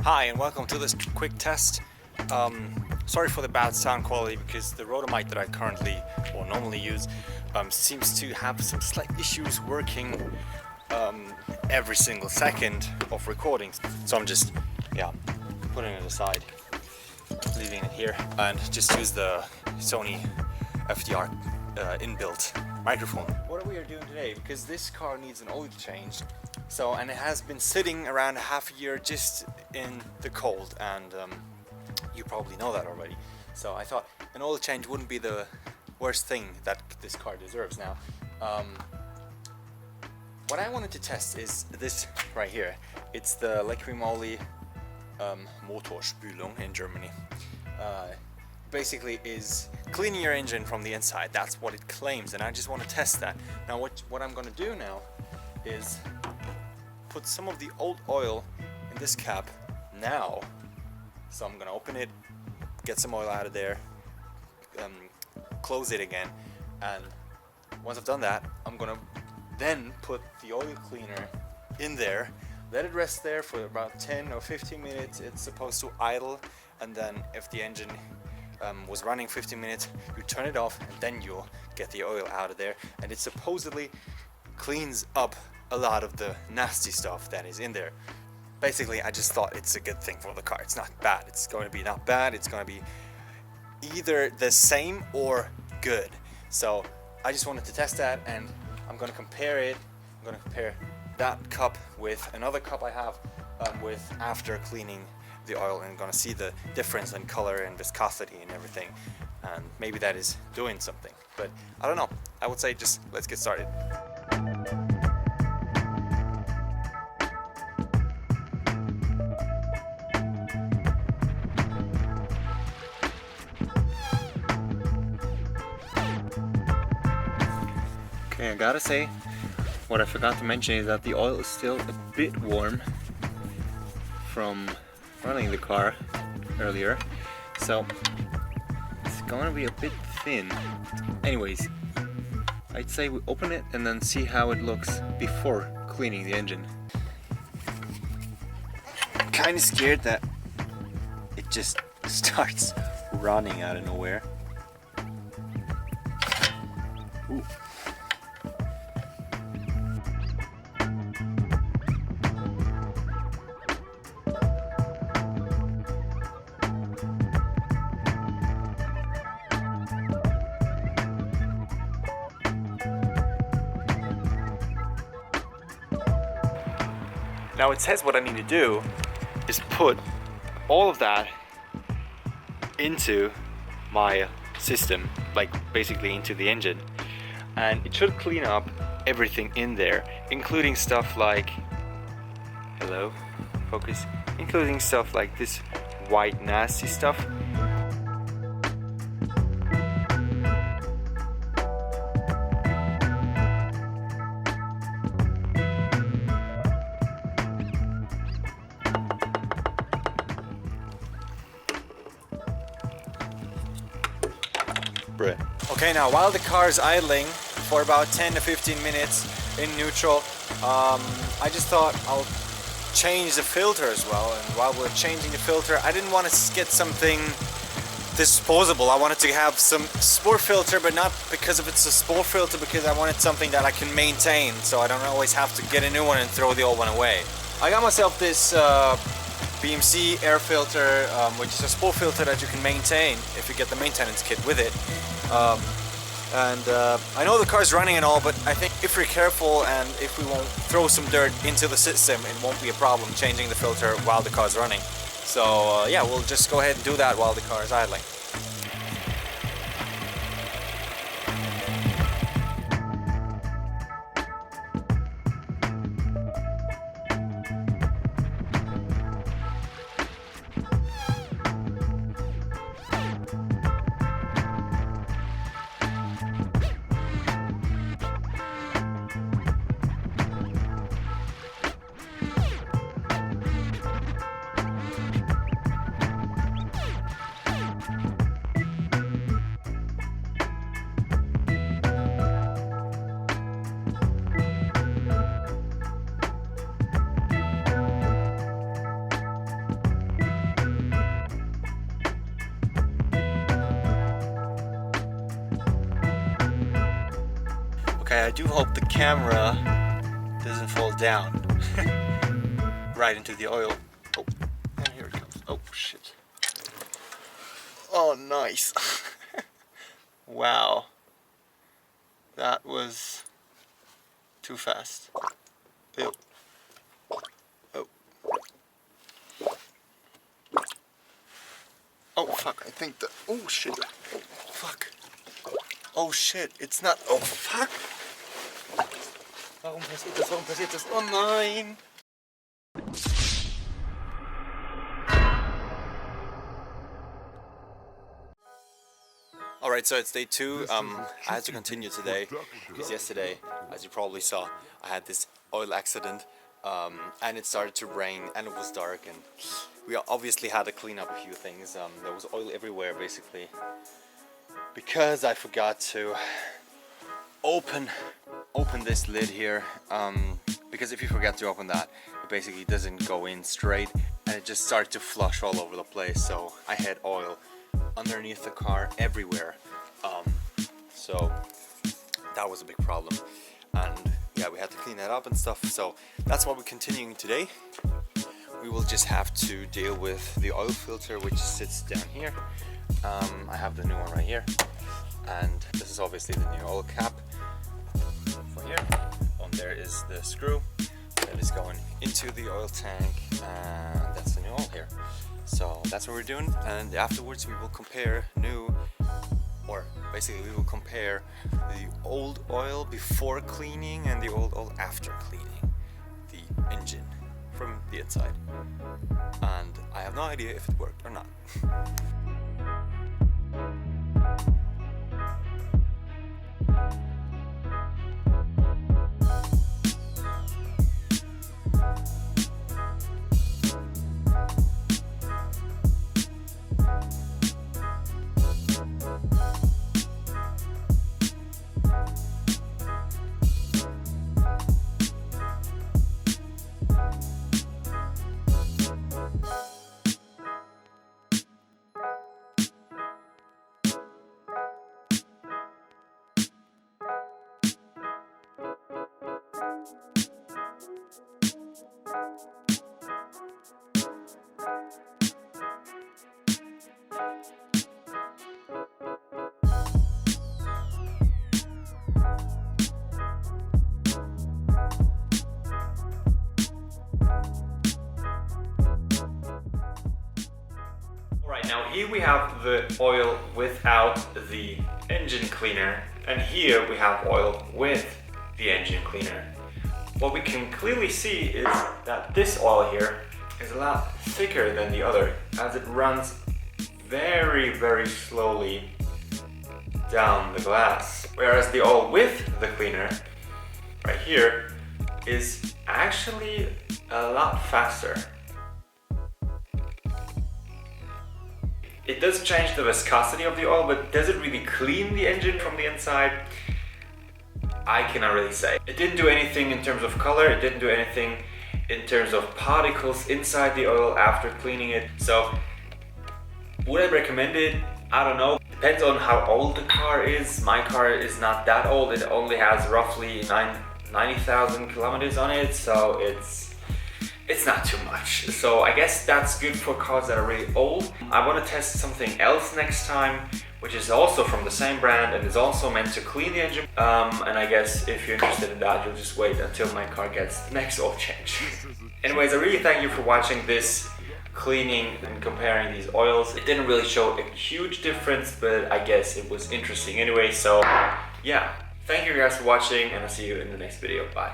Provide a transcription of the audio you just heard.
Hi and welcome to this quick test. Sorry for the bad sound quality because the rotor mic that I currently or normally use seems to have some slight issues working every single second of recordings. So I'm just putting it aside, leaving it here, and just use the Sony FDR inbuilt microphone. What are we doing today? Because this car needs an oil change. And it has been sitting around half a year just in the cold, and you probably know that already. So I thought an oil change wouldn't be the worst thing that this car deserves. Now, what I wanted to test is this right here. It's the Motorspülung in Germany. Basically is cleaning your engine from the inside. That's what it claims, and I just want to test that. Now what I'm going to do now is put some of the old oil in this cap now. So I'm gonna open it, get some oil out of there, close it again, and once I've done that, I'm gonna then put the oil cleaner in there, let it rest there for about 10 or 15 minutes. It's supposed to idle, and then if the engine was running 15 minutes, you turn it off, and then you'll get the oil out of there, and it supposedly cleans up a lot of the nasty stuff that is in there. Basically, I just thought it's a good thing for the car. It's not bad. It's going to be not bad. It's going to be either the same or good. So I just wanted to test that, and I'm going to compare it. I'm going to compare that cup with another cup I have with after cleaning the oil, and I'm going to see the difference in color and viscosity and everything. And maybe that is doing something, but I don't know. I would say just let's get started. Okay, I gotta say, what I forgot to mention is that the oil is still a bit warm from running the car earlier, so it's gonna be a bit thin. Anyways, I'd say we open it and then see how it looks before cleaning the engine. I'm kinda scared that it just starts running out of nowhere. Ooh. Now it says what I need to do is put all of that into my system, like basically into the engine, and it should clean up everything in there, including stuff like, hello, focus, including stuff like this white nasty stuff. Okay, now while the car is idling for about 10 to 15 minutes in neutral, I just thought I'll change the filter as well. And while we're changing the filter, I didn't want to get something disposable. I wanted to have some sport filter, but not because of it's a sport filter, because I wanted something that I can maintain, so I don't always have to get a new one and throw the old one away. I got myself this BMC air filter, which is a sport filter that you can maintain if you get the maintenance kit with it. I know the car's running and all, but I think if we're careful and if we won't throw some dirt into the system, it won't be a problem changing the filter while the car's running. So yeah, we'll just go ahead and do that while the car is idling. Okay, I do hope the camera doesn't fall down right into the oil. Oh, and here it comes. Oh shit. Oh, nice. Wow. That was too fast. Ew. Oh. Oh fuck, I think the... Oh shit. Oh fuck. Oh shit, it's not... Oh fuck. Warum passiert das? Warum passiert das? Oh nein. Alright, so it's day 2. I had to continue today because yesterday, as you probably saw, I had this oil accident and it started to rain and it was dark, and we obviously had to clean up a few things. There was oil everywhere basically because I forgot to open this lid here, because if you forget to open that, it basically doesn't go in straight and it just started to flush all over the place. So I had oil underneath the car everywhere, so that was a big problem, and yeah, we had to clean that up and stuff. So that's what we're continuing today. We will just have to deal with the oil filter, which sits down here. I have the new one right here, and this is obviously the new oil cap for here. There is the screw that is going into the oil tank, and that's the new oil here. So that's what we're doing, and afterwards we will compare basically we will compare the old oil before cleaning and the old oil after cleaning the engine from the inside. And I have no idea if it worked or not. Right, now here we have the oil without the engine cleaner, and here we have oil with the engine cleaner. What we can clearly see is that this oil here is a lot thicker than the other, as it runs very, very slowly down the glass. Whereas the oil with the cleaner, right here, is actually a lot faster. It does change the viscosity of the oil, but does it really clean the engine from the inside? I cannot really say. It didn't do anything in terms of color, it didn't do anything in terms of particles inside the oil after cleaning it. So, would I recommend it? I don't know. Depends on how old the car is. My car is not that old, it only has roughly 90,000 kilometers on it, so it's not too much. So I guess that's good for cars that are really old. I want to test something else next time, which is also from the same brand and is also meant to clean the engine. And I guess if you're interested in that, you'll just wait until my car gets the next oil change. Anyways, I really thank you for watching this cleaning and comparing these oils. It didn't really show a huge difference, but I guess it was interesting anyway. So yeah, thank you guys for watching, and I'll see you in the next video. Bye.